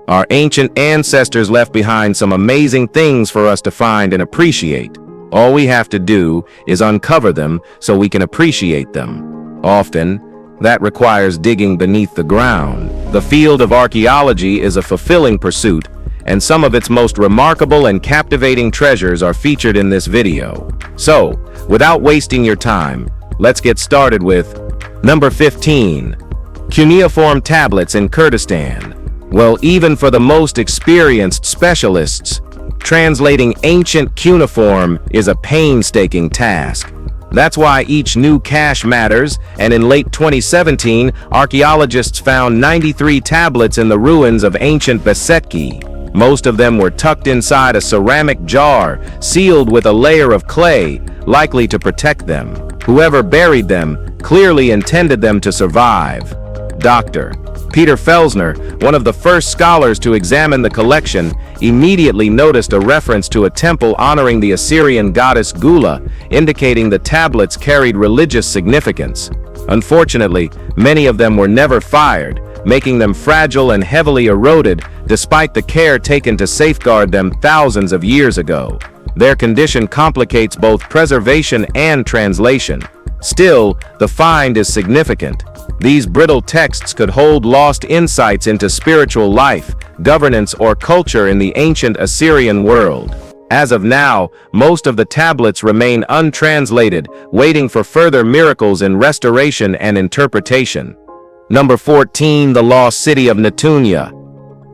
Our ancient ancestors left behind some amazing things for us to find and appreciate. All we have to do is uncover them so we can appreciate them. Often, that requires digging beneath the ground. The field of archaeology is a fulfilling pursuit, and some of its most remarkable and captivating treasures are featured in this video. So, without wasting your time, let's get started with number 15. Cuneiform tablets in Kurdistan. Well, even for the most experienced specialists, translating ancient cuneiform is a painstaking task. That's why each new cache matters, and in late 2017, archaeologists found 93 tablets in the ruins of ancient Besetki. Most of them were tucked inside a ceramic jar, sealed with a layer of clay, likely to protect them. Whoever buried them clearly intended them to survive. Dr. Peter Felsner, one of the first scholars to examine the collection, immediately noticed a reference to a temple honoring the Assyrian goddess Gula, indicating the tablets carried religious significance. Unfortunately, many of them were never fired, making them fragile and heavily eroded despite the care taken to safeguard them thousands of years ago. Their condition complicates both preservation and translation. Still, the find is significant. These brittle texts could hold lost insights into spiritual life, governance, or culture in the ancient Assyrian world. As of now, most of the tablets remain untranslated, waiting for further miracles in restoration and interpretation. Number 14. The Lost City of Natunia.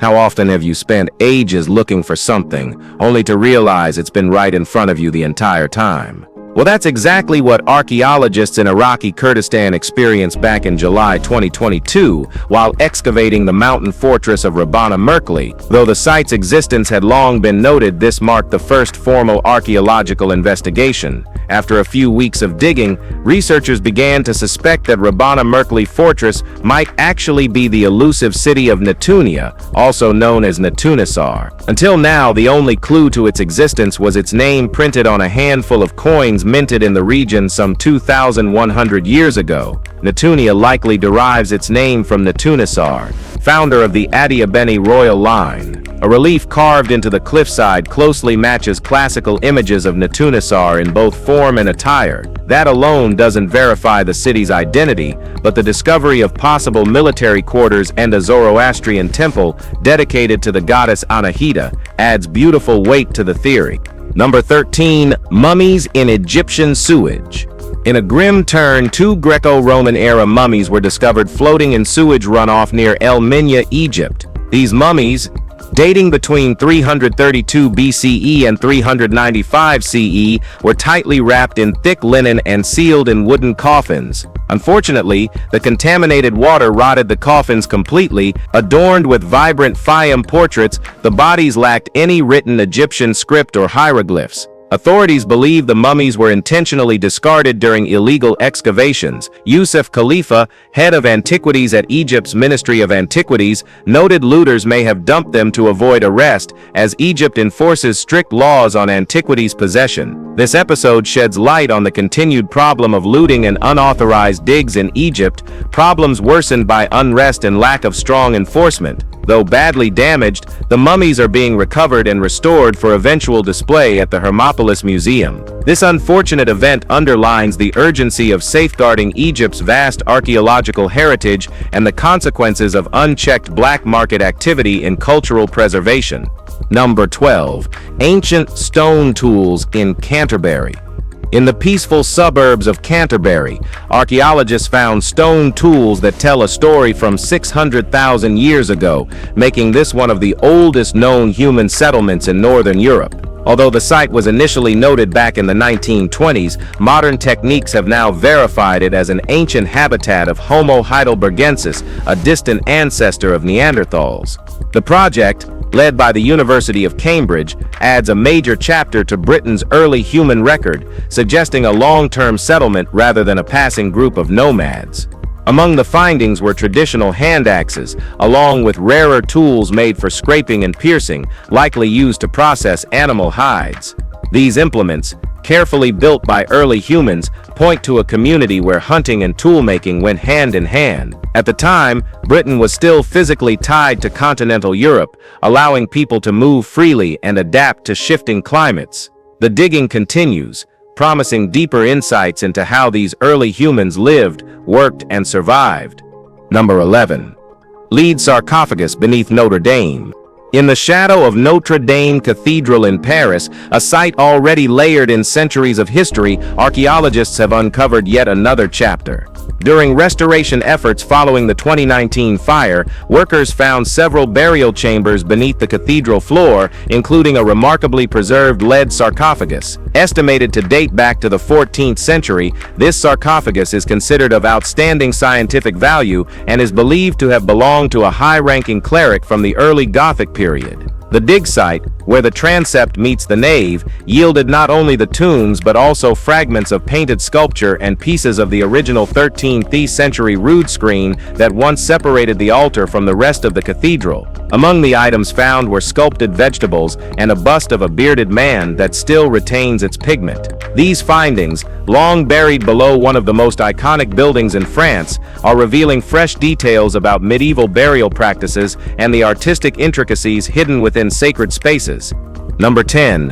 How often have you spent ages looking for something, only to realize it's been right in front of you the entire time? Well, that's exactly what archaeologists in Iraqi Kurdistan experienced back in July 2022 while excavating the mountain fortress of Rabbana Merkli. Though the site's existence had long been noted, this marked the first formal archaeological investigation. After a few weeks of digging, researchers began to suspect that Rabbana Merkli Fortress might actually be the elusive city of Natunia, also known as Natunisar. Until now, the only clue to its existence was its name printed on a handful of coins minted in the region some 2,100 years ago. Natunia likely derives its name from Natunisar, founder of the Adiabeni royal line. A relief carved into the cliffside closely matches classical images of Natunisar in both form and attire. That alone doesn't verify the city's identity, but the discovery of possible military quarters and a Zoroastrian temple dedicated to the goddess Anahita adds beautiful weight to the theory. Number 13. Mummies in Egyptian sewage. In a grim turn, 2 Greco-Roman era mummies were discovered floating in sewage runoff near El Minya, Egypt. These mummies, dating between 332 BCE and 395 CE, were tightly wrapped in thick linen and sealed in wooden coffins. Unfortunately, the contaminated water rotted the coffins completely. Adorned with vibrant Fayum portraits, the bodies lacked any written Egyptian script or hieroglyphs. Authorities believe the mummies were intentionally discarded during illegal excavations. Yusuf Khalifa, head of antiquities at Egypt's Ministry of Antiquities, noted looters may have dumped them to avoid arrest, as Egypt enforces strict laws on antiquities possession. This episode sheds light on the continued problem of looting and unauthorized digs in Egypt, problems worsened by unrest and lack of strong enforcement. Though badly damaged, the mummies are being recovered and restored for eventual display at the Hermopolis Museum. This unfortunate event underlines the urgency of safeguarding Egypt's vast archaeological heritage and the consequences of unchecked black market activity in cultural preservation. Number 12. Ancient stone tools in Canterbury. In the peaceful suburbs of Canterbury, archaeologists found stone tools that tell a story from 600,000 years ago, making this one of the oldest known human settlements in northern Europe. Although the site was initially noted back in the 1920s, modern techniques have now verified it as an ancient habitat of Homo heidelbergensis, a distant ancestor of Neanderthals. The project, led by the University of Cambridge, adds a major chapter to Britain's early human record, suggesting a long-term settlement rather than a passing group of nomads. Among the findings were traditional hand axes, along with rarer tools made for scraping and piercing, likely used to process animal hides. These implements, carefully built by early humans, point to a community where hunting and toolmaking went hand in hand. At the time, Britain was still physically tied to continental Europe, allowing people to move freely and adapt to shifting climates. The digging continues, promising deeper insights into how these early humans lived, worked, and survived. Number 11. Lead sarcophagus beneath Notre Dame. In the shadow of Notre Dame Cathedral in Paris, a site already layered in centuries of history, archaeologists have uncovered yet another chapter. During restoration efforts following the 2019 fire, workers found several burial chambers beneath the cathedral floor, including a remarkably preserved lead sarcophagus. Estimated to date back to the 14th century, this sarcophagus is considered of outstanding scientific value and is believed to have belonged to a high-ranking cleric from the early Gothic period. The dig site, where the transept meets the nave, yielded not only the tombs but also fragments of painted sculpture and pieces of the original 13th century rood screen that once separated the altar from the rest of the cathedral. Among the items found were sculpted vegetables and a bust of a bearded man that still retains its pigment. These findings, long buried below one of the most iconic buildings in France, are revealing fresh details about medieval burial practices and the artistic intricacies hidden within sacred spaces. Number 10.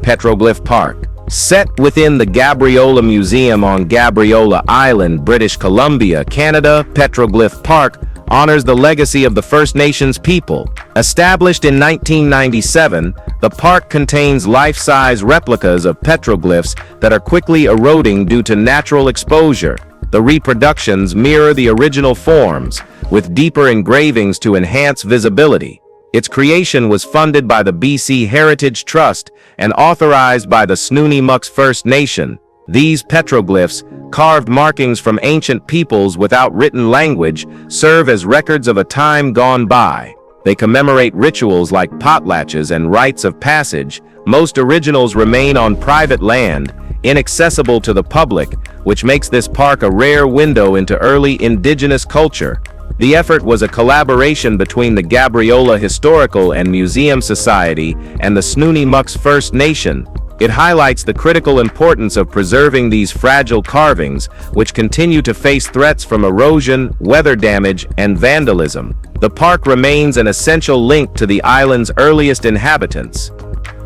Petroglyph Park. Set within the Gabriola Museum on Gabriola Island, British Columbia, Canada, Petroglyph Park honors the legacy of the First Nations people. Established in 1997, the park contains life-size replicas of petroglyphs that are quickly eroding due to natural exposure. The reproductions mirror the original forms, with deeper engravings to enhance visibility. Its creation was funded by the BC Heritage Trust and authorized by the Snuneymuxw First Nation. These petroglyphs, carved markings from ancient peoples without written language, serve as records of a time gone by. They commemorate rituals like potlatches and rites of passage. Most originals remain on private land, inaccessible to the public, which makes this park a rare window into early indigenous culture. The effort was a collaboration between the Gabriola Historical and Museum Society and the Snuneymuxw First Nation. It highlights the critical importance of preserving these fragile carvings, which continue to face threats from erosion, weather damage, and vandalism. The park remains an essential link to the island's earliest inhabitants.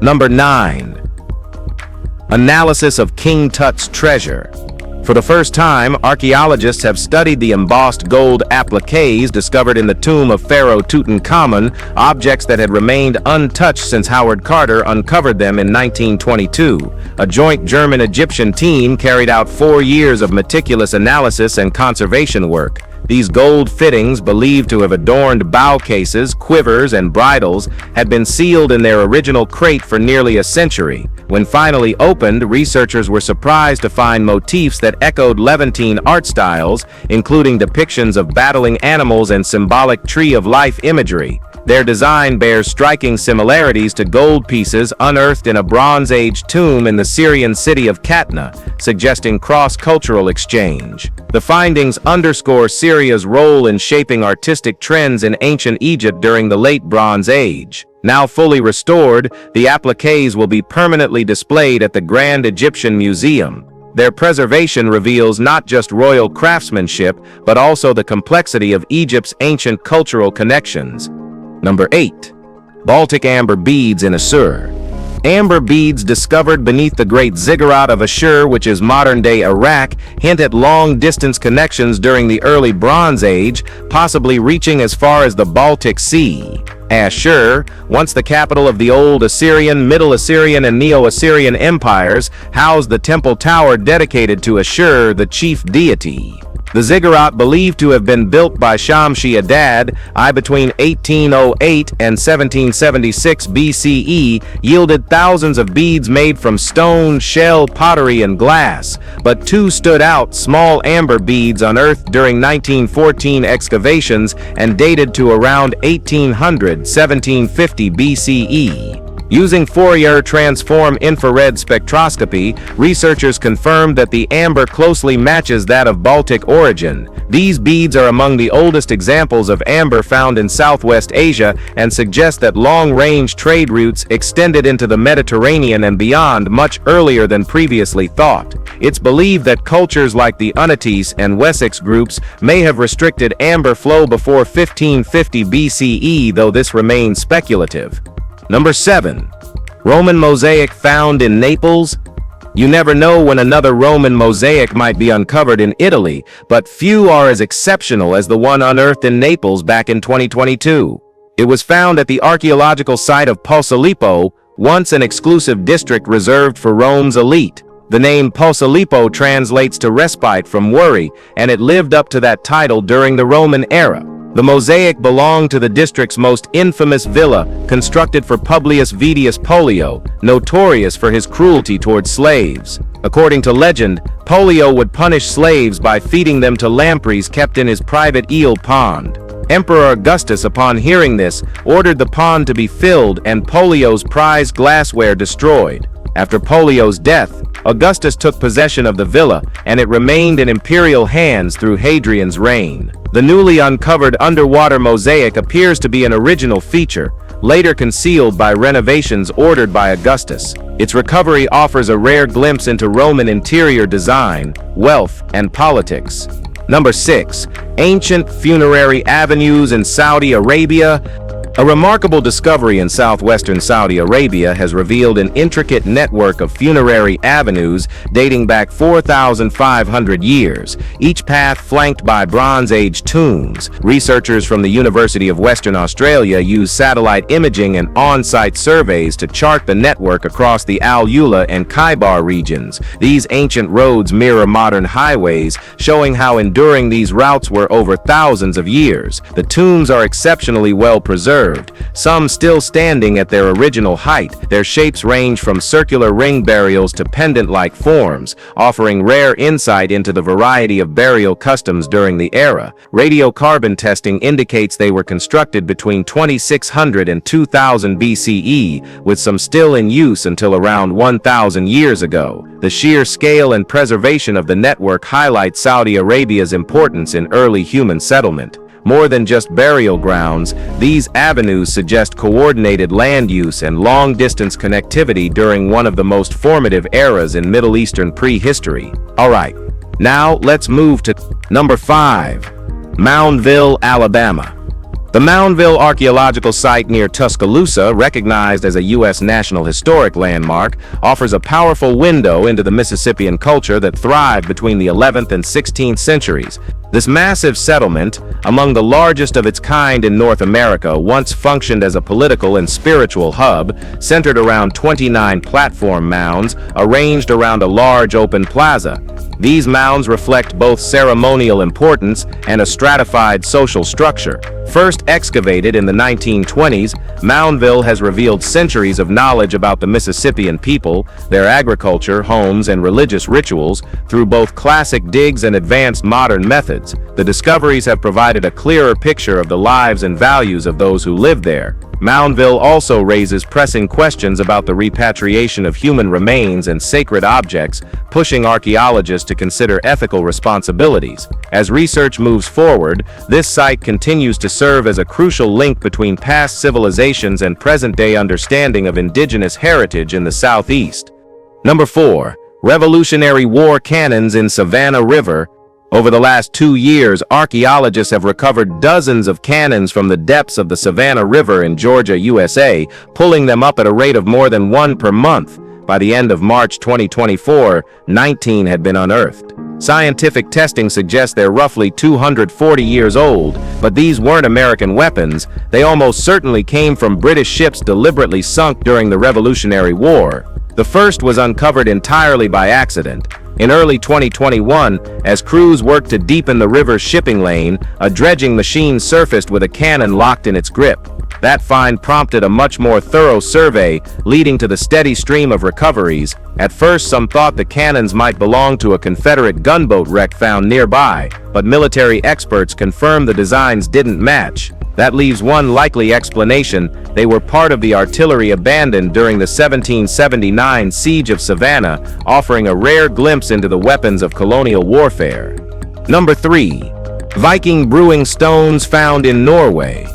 Number 9. Analysis of King Tut's treasure. For the first time, archaeologists have studied the embossed gold appliques discovered in the tomb of Pharaoh Tutankhamun, objects that had remained untouched since Howard Carter uncovered them in 1922. A joint German-Egyptian team carried out 4 years of meticulous analysis and conservation work. These gold fittings, believed to have adorned bow cases, quivers, and bridles, had been sealed in their original crate for nearly a century. When finally opened, researchers were surprised to find motifs that echoed Levantine art styles, including depictions of battling animals and symbolic tree-of-life imagery. Their design bears striking similarities to gold pieces unearthed in a Bronze Age tomb in the Syrian city of Katna, suggesting cross-cultural exchange. The findings underscore Syria's role in shaping artistic trends in ancient Egypt during the late Bronze Age. Now fully restored, the appliques will be permanently displayed at the Grand Egyptian Museum. Their preservation reveals not just royal craftsmanship, but also the complexity of Egypt's ancient cultural connections. Number 8. Baltic amber beads in Assur. Amber beads discovered beneath the Great Ziggurat of Assur, which is modern-day Iraq, hint at long-distance connections during the early Bronze Age, possibly reaching as far as the Baltic Sea. Assur, once the capital of the Old Assyrian, Middle Assyrian, and Neo-Assyrian empires, housed the temple tower dedicated to Assur, the chief deity. The ziggurat, believed to have been built by Shamshi-Adad I between 1808 and 1776 BCE, yielded thousands of beads made from stone, shell, pottery, and glass. But two stood out: small amber beads unearthed during 1914 excavations and dated to around 1800-1750 BCE. Using Fourier transform infrared spectroscopy, researchers confirmed that the amber closely matches that of Baltic origin. These beads are among the oldest examples of amber found in Southwest Asia and suggest that long-range trade routes extended into the Mediterranean and beyond much earlier than previously thought. It's believed that cultures like the Unatis and Wessex groups may have restricted amber flow before 1550 BCE, though this remains speculative. Number 7. Roman mosaic found in Naples. You never know when another Roman mosaic might be uncovered in Italy, but few are as exceptional as the one unearthed in Naples back in 2022. It was found at the archaeological site of Posillipo, once an exclusive district reserved for Rome's elite. The name Posillipo translates to respite from worry, and it lived up to that title during the Roman era. The mosaic belonged to the district's most infamous villa, constructed for Publius Vedius Pollio, notorious for his cruelty towards slaves. According to legend, Pollio would punish slaves by feeding them to lampreys kept in his private eel pond. Emperor Augustus, upon hearing this, ordered the pond to be filled and Pollio's prized glassware destroyed. After Pollio's death, Augustus took possession of the villa, and it remained in imperial hands through Hadrian's reign. The newly uncovered underwater mosaic appears to be an original feature, later concealed by renovations ordered by Augustus. Its recovery offers a rare glimpse into Roman interior design, wealth, and politics. Number 6. Ancient funerary avenues in Saudi Arabia. A remarkable discovery in southwestern Saudi Arabia has revealed an intricate network of funerary avenues dating back 4,500 years, each path flanked by Bronze Age tombs. Researchers from the University of Western Australia use satellite imaging and on-site surveys to chart the network across the Al Ula and Khyber regions. These ancient roads mirror modern highways, showing how enduring these routes were over thousands of years. The tombs are exceptionally well preserved, some still standing at their original height. Their shapes range from circular ring burials to pendant-like forms, offering rare insight into the variety of burial customs during the era. Radiocarbon testing indicates they were constructed between 2600 and 2000 BCE, with some still in use until around 1000 years ago. The sheer scale and preservation of the network highlight Saudi Arabia's importance in early human settlement. More than just burial grounds, these avenues suggest coordinated land use and long-distance connectivity during one of the most formative eras in Middle Eastern prehistory. Alright, now let's move to number 5. Moundville, Alabama. The Moundville archaeological site near Tuscaloosa, recognized as a U.S. National Historic Landmark, offers a powerful window into the Mississippian culture that thrived between the 11th and 16th centuries. This massive settlement, among the largest of its kind in North America, once functioned as a political and spiritual hub, centered around 29 platform mounds arranged around a large open plaza. These mounds reflect both ceremonial importance and a stratified social structure. First excavated in the 1920s, Moundville has revealed centuries of knowledge about the Mississippian people, their agriculture, homes, and religious rituals through both classic digs and advanced modern methods. The discoveries have provided a clearer picture of the lives and values of those who lived there. Moundville also raises pressing questions about the repatriation of human remains and sacred objects, pushing archaeologists to consider ethical responsibilities. As research moves forward, this site continues to serve as a crucial link between past civilizations and present-day understanding of indigenous heritage in the Southeast. Number 4. Revolutionary War cannons in Savannah River. Over the last 2 years, archaeologists have recovered dozens of cannons from the depths of the Savannah River in Georgia, USA, pulling them up at a rate of more than one per month. By the end of March 2024, 19 had been unearthed. Scientific testing suggests they're roughly 240 years old, but these weren't American weapons. They almost certainly came from British ships deliberately sunk during the Revolutionary War. The first was uncovered entirely by accident. In early 2021, as crews worked to deepen the river's shipping lane, a dredging machine surfaced with a cannon locked in its grip. That find prompted a much more thorough survey, leading to the steady stream of recoveries. At first, some thought the cannons might belong to a Confederate gunboat wreck found nearby, but military experts confirmed the designs didn't match. That leaves one likely explanation: they were part of the artillery abandoned during the 1779 siege of Savannah, offering a rare glimpse into the weapons of colonial warfare. Number 3. Viking brewing stones found in Norway.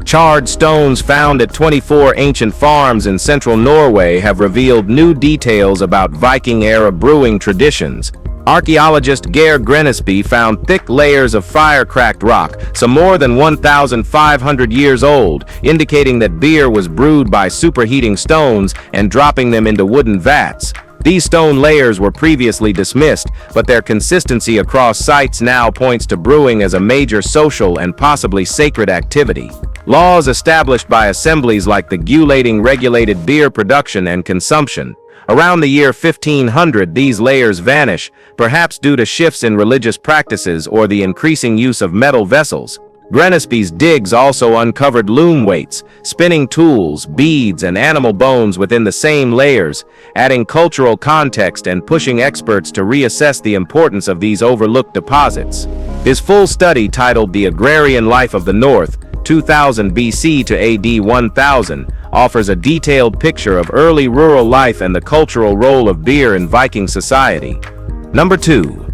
Charred stones found at 24 ancient farms in central Norway have revealed new details about Viking-era brewing traditions. Archaeologist Geir Grenesby found thick layers of fire-cracked rock, some more than 1,500 years old, indicating that beer was brewed by superheating stones and dropping them into wooden vats. These stone layers were previously dismissed, but their consistency across sites now points to brewing as a major social and possibly sacred activity. Laws established by assemblies like the Gulating regulated beer production and consumption. Around the year 1500, these layers vanish, perhaps due to shifts in religious practices or the increasing use of metal vessels. Grenesby's digs also uncovered loom weights, spinning tools, beads, and animal bones within the same layers, adding cultural context and pushing experts to reassess the importance of these overlooked deposits. His full study, titled The Agrarian Life of the North, 2000 BC to AD 1000, offers a detailed picture of early rural life and the cultural role of beer in Viking society. Number 2.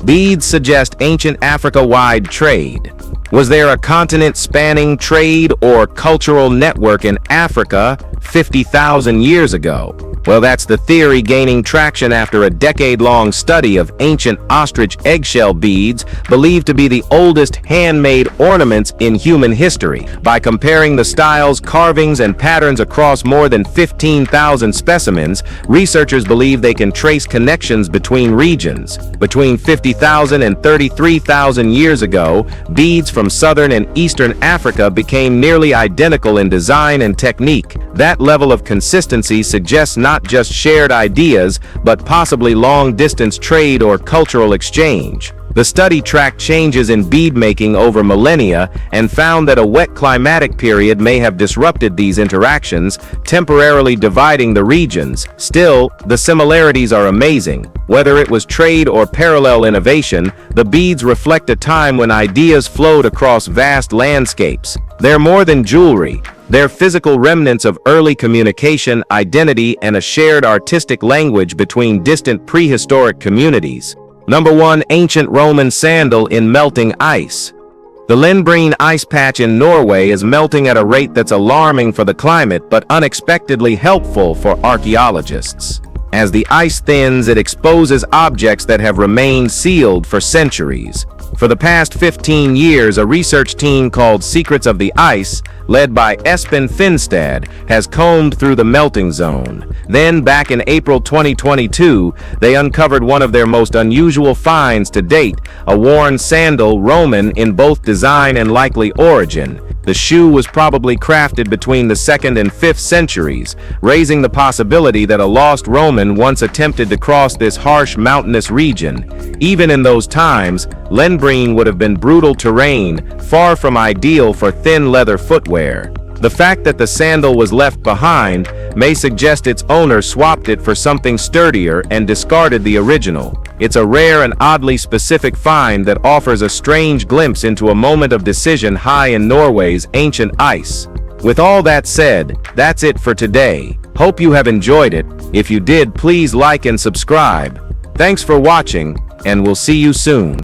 Beads suggest ancient Africa-wide trade. Was there a continent-spanning trade or cultural network in Africa 50,000 years ago? Well, that's the theory gaining traction after a decade-long study of ancient ostrich eggshell beads, believed to be the oldest handmade ornaments in human history. By comparing the styles, carvings, and patterns across more than 15,000 specimens, researchers believe they can trace connections between regions. Between 50,000 and 33,000 years ago, beads from southern and eastern Africa became nearly identical in design and technique. That level of consistency suggests not just shared ideas, but possibly long-distance trade or cultural exchange. The study tracked changes in bead making over millennia and found that a wet climatic period may have disrupted these interactions, temporarily dividing the regions. Still, the similarities are amazing. Whether it was trade or parallel innovation, the beads reflect a time when ideas flowed across vast landscapes. They're more than jewelry. They're physical remnants of early communication, identity, and a shared artistic language between distant prehistoric communities. Number 1. Ancient Roman sandal in melting ice. The Lindbreen ice patch in Norway is melting at a rate that's alarming for the climate, but unexpectedly helpful for archaeologists. As the ice thins, it exposes objects that have remained sealed for centuries. For the past 15 years, a research team called Secrets of the Ice, led by Espen Finstad, has combed through the melting zone. Then, back in April 2022, they uncovered one of their most unusual finds to date, a worn sandal, Roman in both design and likely origin. The shoe was probably crafted between the 2nd and 5th centuries, raising the possibility that a lost Roman once attempted to cross this harsh mountainous region. Even in those times, Lindbreen would have been brutal terrain, far from ideal for thin leather footwear. The fact that the sandal was left behind may suggest its owner swapped it for something sturdier and discarded the original. It's a rare and oddly specific find that offers a strange glimpse into a moment of decision high in Norway's ancient ice. With all that said, that's it for today. Hope you have enjoyed it. If you did, please like and subscribe. Thanks for watching, and we'll see you soon.